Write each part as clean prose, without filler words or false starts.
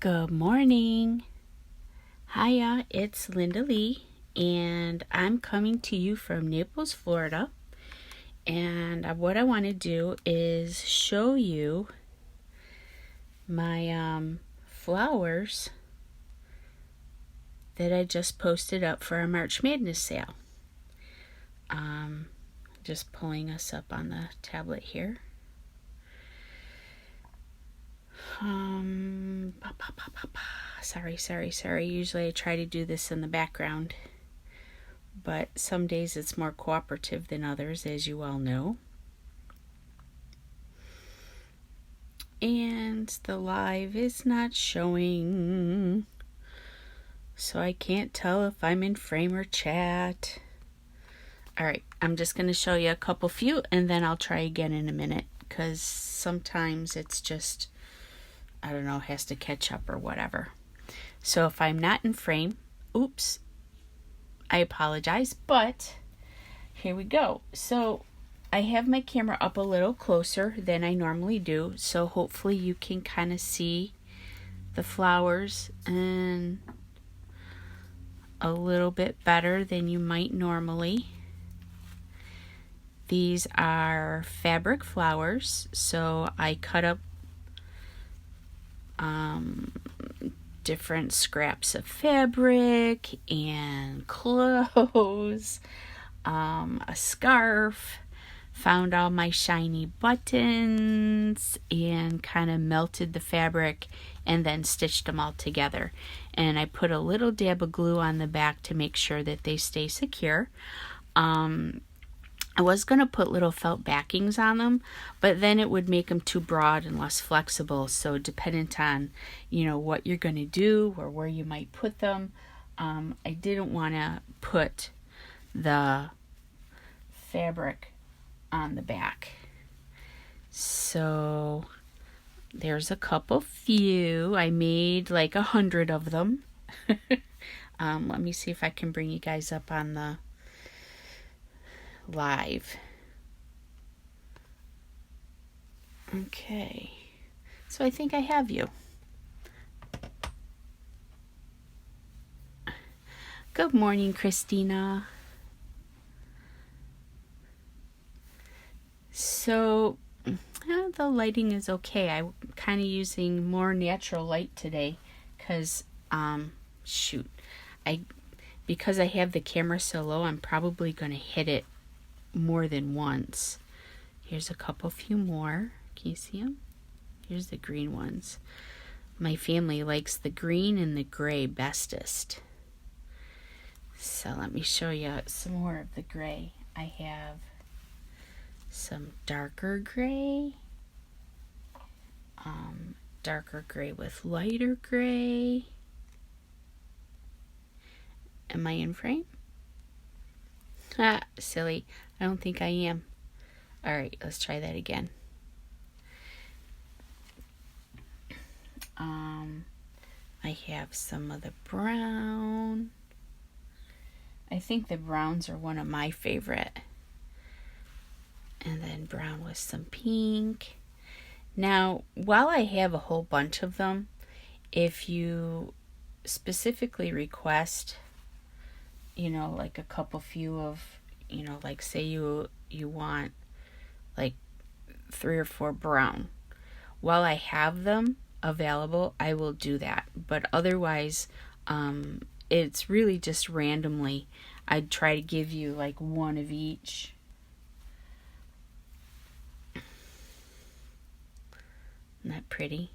Good morning. Hiya, it's LindaLee, and I'm coming to you from Naples, Florida. And what I want to do is show you my flowers that I just posted up for a March Madness sale. Just pulling us up on the tablet here. Sorry. Usually I try to do this in the background, but some days it's more cooperative than others, as you all know. And the live is not showing, so I can't tell if I'm in frame or chat. Alright, I'm just going to show you a couple few, and then I'll try again in a minute, because sometimes it's just, I don't know, has to catch up or whatever. So if I'm not in frame, oops, I apologize, but here we go. So I have my camera up a little closer than I normally do, so hopefully you can kind of see the flowers and a little bit better than you might normally. These are fabric flowers, so I cut up different scraps of fabric and clothes, a scarf, found all my shiny buttons and kind of melted the fabric and then stitched them all together. And I put a little dab of glue on the back to make sure that they stay secure. I was going to put little felt backings on them, but then it would make them too broad and less flexible. So dependent on, what you're going to do or where you might put them, I didn't want to put the fabric on the back. So there's a few. I made like 100 of them. Let me see if I can bring you guys up on the live. Okay, so I think I have you. Good morning, Christina. So the lighting is okay. I'm kind of using more natural light today because because I have the camera so low, I'm probably going to hit it more than once. Here's a few more. Can you see them? Here's the green ones. My family likes the green and the gray bestest. So let me show you some more of the gray. I have some darker gray, darker gray with lighter gray. Am I in frame? Silly. I don't think I am. Alright, let's try that again. I have some of the brown. I think the browns are one of my favorite. And then brown with some pink. Now, while I have a whole bunch of them, if you specifically request, like a few of, like say you want like 3 or 4 brown. While I have them available, I will do that. But otherwise, it's really just randomly. I'd try to give you like one of each. Isn't that pretty?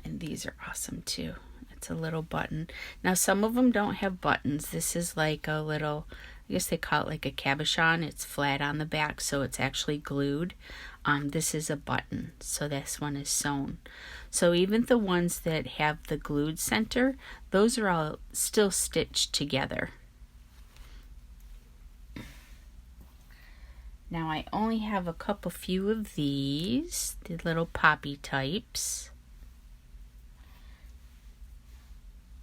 And these are awesome too. It's a little button. Now some of them don't have buttons. This is like a little, I guess they call it like a cabochon. It's flat on the back, so it's actually glued. This is a button, so this one is sewn. So even the ones that have the glued center, those are all still stitched together. Now I only have a few of these, the little poppy types.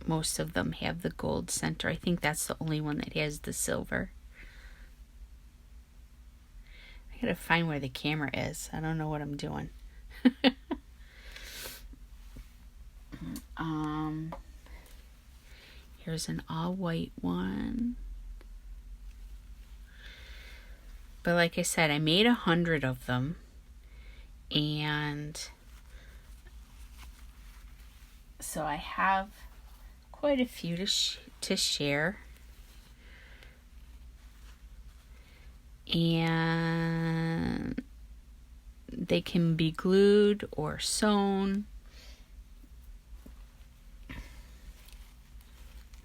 Most of them have the gold center. I think that's the only one that has the silver. I I gotta find where the camera is. I don't know what I'm doing. Here's an all white one. But like I said, I made 100 of them, and so I have quite a few to share. And they can be glued or sewn.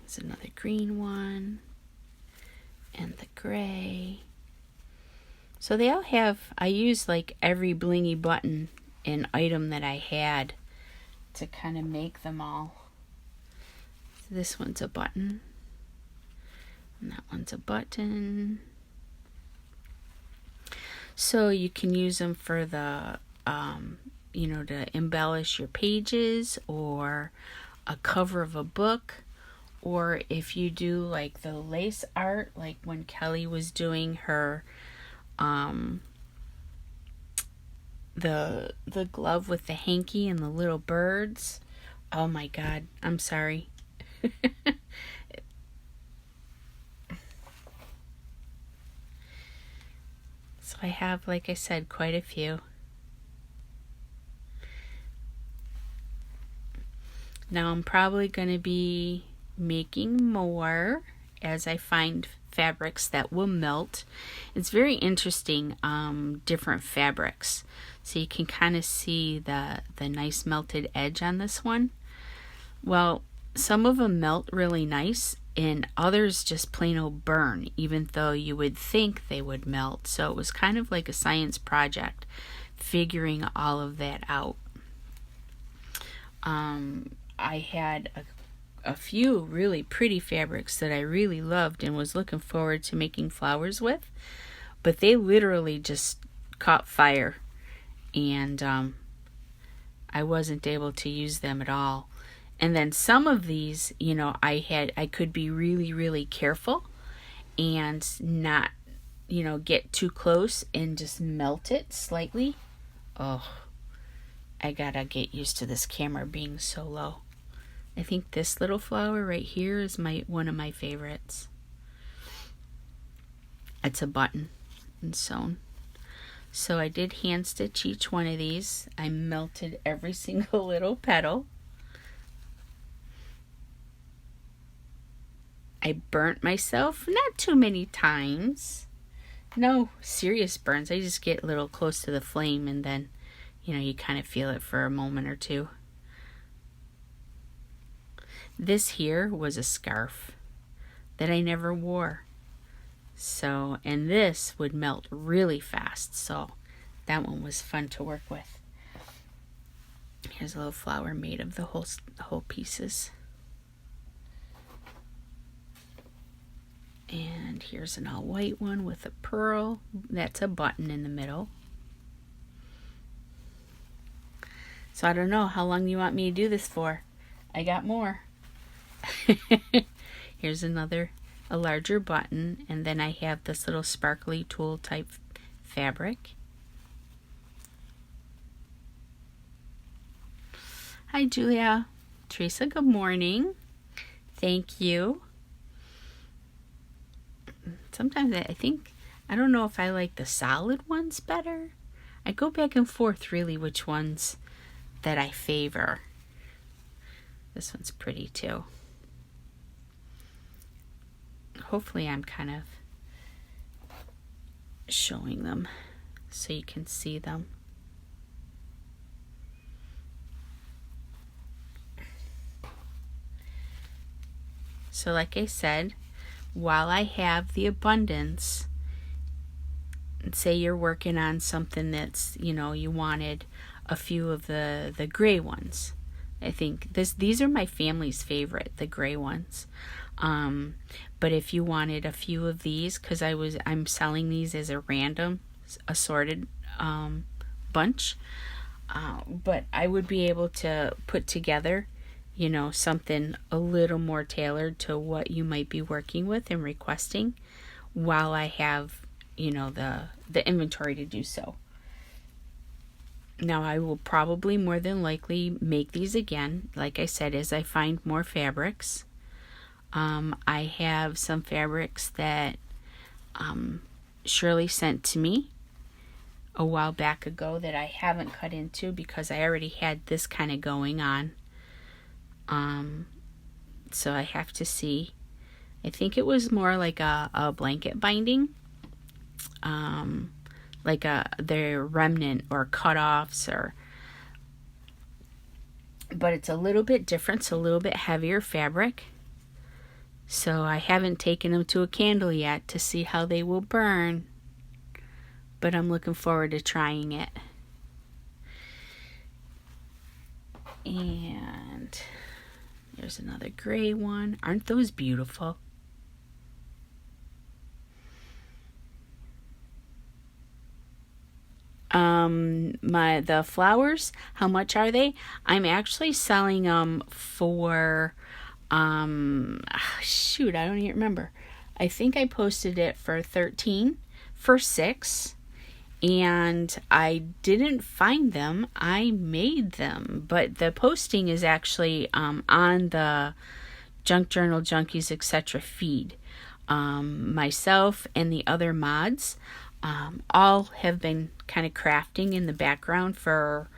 There's another green one, and the gray. So they all have, I used like every blingy button and item that I had to kind of make them all. So this one's a button, and that one's a button. So you can use them for the, to embellish your pages, or a cover of a book, or if you do like the lace art, like when Kelly was doing her, the glove with the hanky and the little birds. Oh my God, I'm sorry. So I have, like I said, quite a few. Now I'm probably going to be making more as I find fabrics that will melt. It's very interesting, different fabrics. So you can kind of see the nice melted edge on this one. Well, some of them melt really nice, and others just plain old burn, even though you would think they would melt. So it was kind of like a science project, figuring all of that out. I had a few really pretty fabrics that I really loved and was looking forward to making flowers with, but they literally just caught fire, and I wasn't able to use them at all. And then some of these, I could be really, really careful and not, get too close and just melt it slightly. Oh, I gotta get used to this camera being so low. I think this little flower right here is one of my favorites. It's a button and sewn. So I did hand stitch each one of these. I melted every single little petal. I burnt myself, not too many times. No serious burns. I just get a little close to the flame, and then, you kind of feel it for a moment or two. This here was a scarf that I never wore. So, and this would melt really fast. So that one was fun to work with. Here's a little flower made of the whole pieces. And here's an all white one with a pearl. That's a button in the middle. So I don't know how long you want me to do this for. I got more. Here's a larger button, and then I have this little sparkly tulle type fabric. Hi Julia. Teresa, good morning. Thank you. Sometimes I don't know if I like the solid ones better. I go back and forth really which ones that I favor. This one's pretty too. Hopefully I'm kind of showing them so you can see them. So like I said, while I have the abundance, say you're working on something that's, you wanted a few of the gray ones. I think these are my family's favorite, the gray ones. But if you wanted a few of these, because I'm selling these as a random assorted bunch, but I would be able to put together, something a little more tailored to what you might be working with and requesting, while I have, the inventory to do so. Now I will probably more than likely make these again, like I said, as I find more fabrics. I have some fabrics that Shirley sent to me a while back ago that I haven't cut into because I already had this kind of going on. So I have to see. I think it was more like a blanket binding. Like their remnant or cutoffs, but it's a little bit different. It's a little bit heavier fabric. So I haven't taken them to a candle yet to see how they will burn, but I'm looking forward to trying it. And there's another gray one. Aren't those beautiful? The flowers, how much are they? I'm actually selling them for shoot, I don't even remember. I think I posted it for $13 for 6, and I didn't find them. I made them, but the posting is actually on the Junk Journal Junkies etc. feed. Myself and the other mods all have been kind of crafting in the background for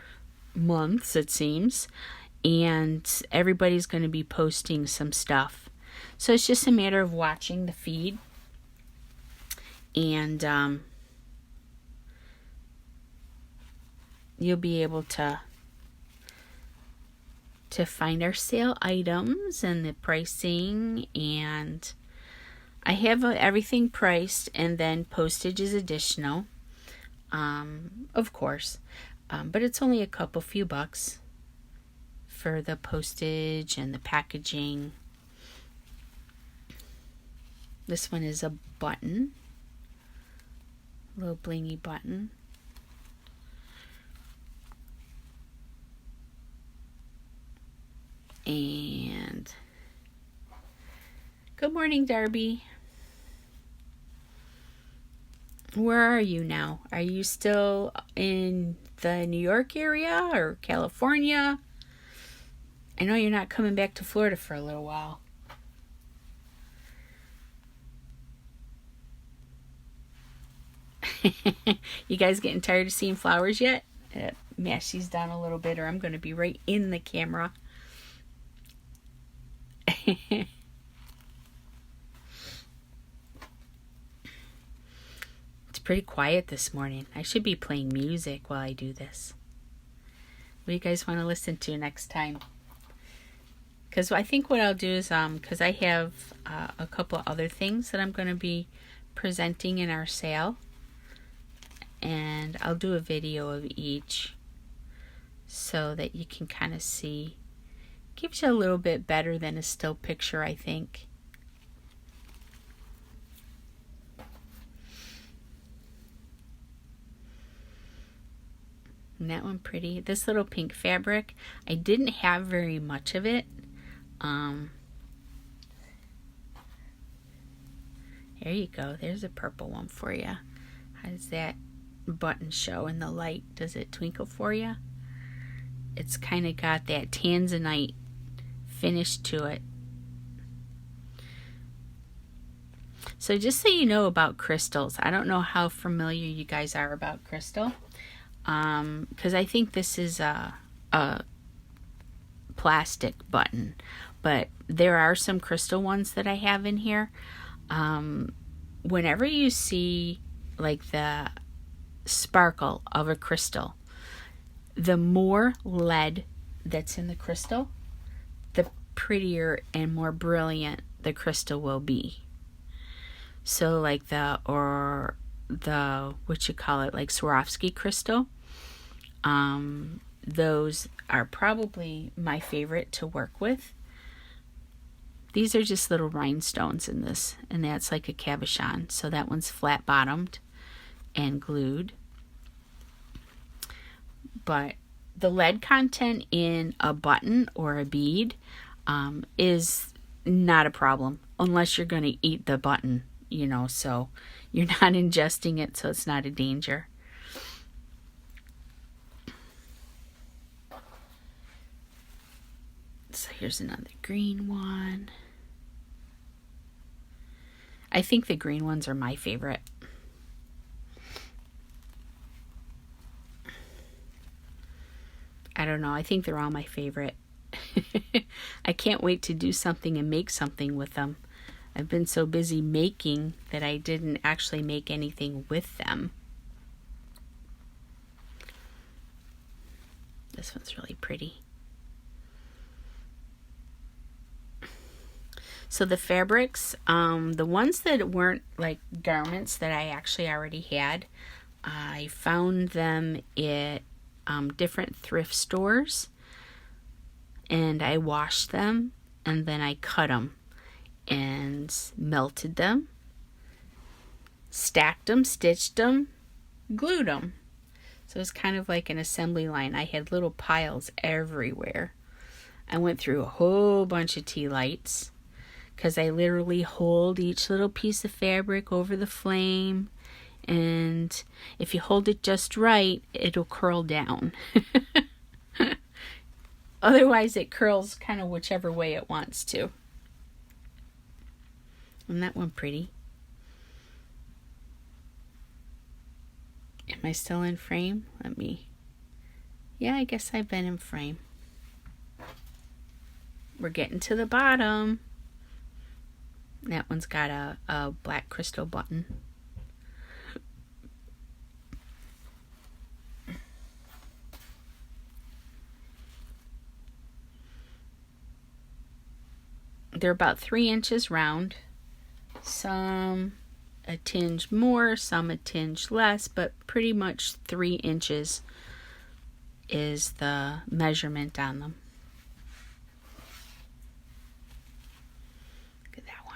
months, it seems, and everybody's going to be posting some stuff. So it's just a matter of watching the feed, and you'll be able to find our sale items and the pricing. And I have everything priced, and then postage is additional, of course, but it's only a few bucks for the postage and the packaging. This one is a button, a little blingy button. And good morning, Darby. Where are you now? Are you still in the New York area or California? I know you're not coming back to Florida for a little while. You guys getting tired of seeing flowers yet? Mash these down a little bit or I'm going to be right in the camera. It's pretty quiet this morning. I should be playing music while I do this. What do you guys want to listen to next time? Because I think what I'll do is, because I have a couple other things that I'm going to be presenting in our sale. And I'll do a video of each so that you can kind of see. Gives you a little bit better than a still picture, I think. Isn't that one pretty? This little pink fabric, I didn't have very much of it. There you go. There's a purple one for you. How does that button show in the light? Does it twinkle for you? It's kind of got that tanzanite finish to it. So just so you know about crystals, I don't know how familiar you guys are about crystal, because I think this is a plastic button, but there are some crystal ones that I have in here. Whenever you see like the sparkle of a crystal, the more lead that's in the crystal, the prettier and more brilliant the crystal will be. So like the what you call it, like Swarovski crystal, those are probably my favorite to work with. These are just little rhinestones in this, and that's like a cabochon. So that one's flat bottomed and glued. But the lead content in a button or a bead is not a problem unless you're going to eat the button. so you're not ingesting it, so it's not a danger. So here's another green one. I think the green ones are my favorite. I don't know. I think they're all my favorite. I can't wait to do something and make something with them. I've been so busy making that I didn't actually make anything with them. This one's really pretty. So the fabrics, the ones that weren't like garments that I actually already had, I found them at different thrift stores, and I washed them, and then I cut them and melted them, stacked them, stitched them, glued them. So it's kind of like an assembly line. I had little piles everywhere. I went through a whole bunch of tea lights, because I literally hold each little piece of fabric over the flame, and if you hold it just right, it'll curl down. Otherwise, it curls kind of whichever way it wants to. Isn't that one pretty? Am I still in frame? Yeah, I guess I've been in frame. We're getting to the bottom. That one's got a black crystal button. They're about 3 inches round. Some a tinge more, some a tinge less, but pretty much 3 inches is the measurement on them. Look at that one.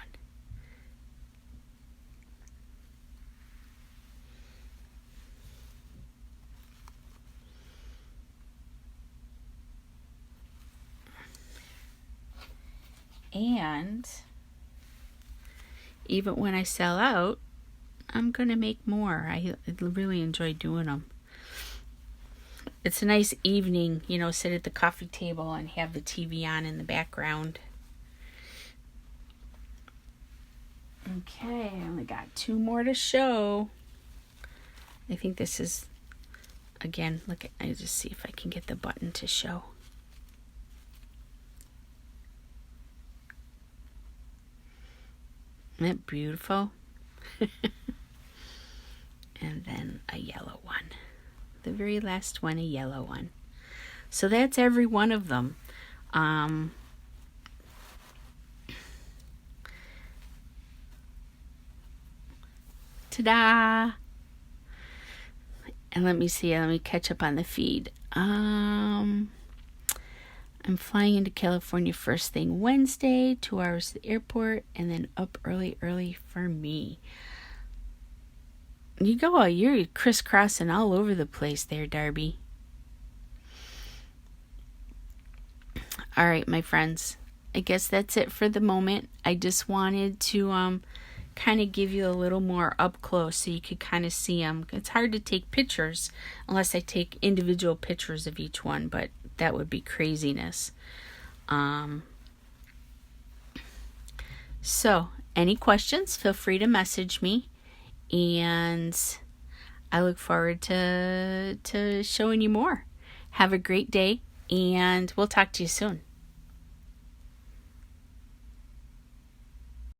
And even when I sell out, I'm going to make more. I really enjoy doing them. It's a nice evening, sit at the coffee table and have the TV on in the background. Okay, I only got 2 more to show. I think this is, again, I just see if I can get the button to show. Isn't that beautiful? And then a yellow one. The very last one, a yellow one. So that's every one of them. Ta-da! And let me catch up on the feed. I'm flying into California first thing Wednesday, 2 hours to the airport, and then up early for me. You're crisscrossing all over the place there, Darby. All right, my friends. I guess that's it for the moment. I just wanted to kind of give you a little more up close so you could kind of see them. It's hard to take pictures unless I take individual pictures of each one, but that would be craziness. So, any questions, feel free to message me. And I look forward to showing you more. Have a great day, and we'll talk to you soon.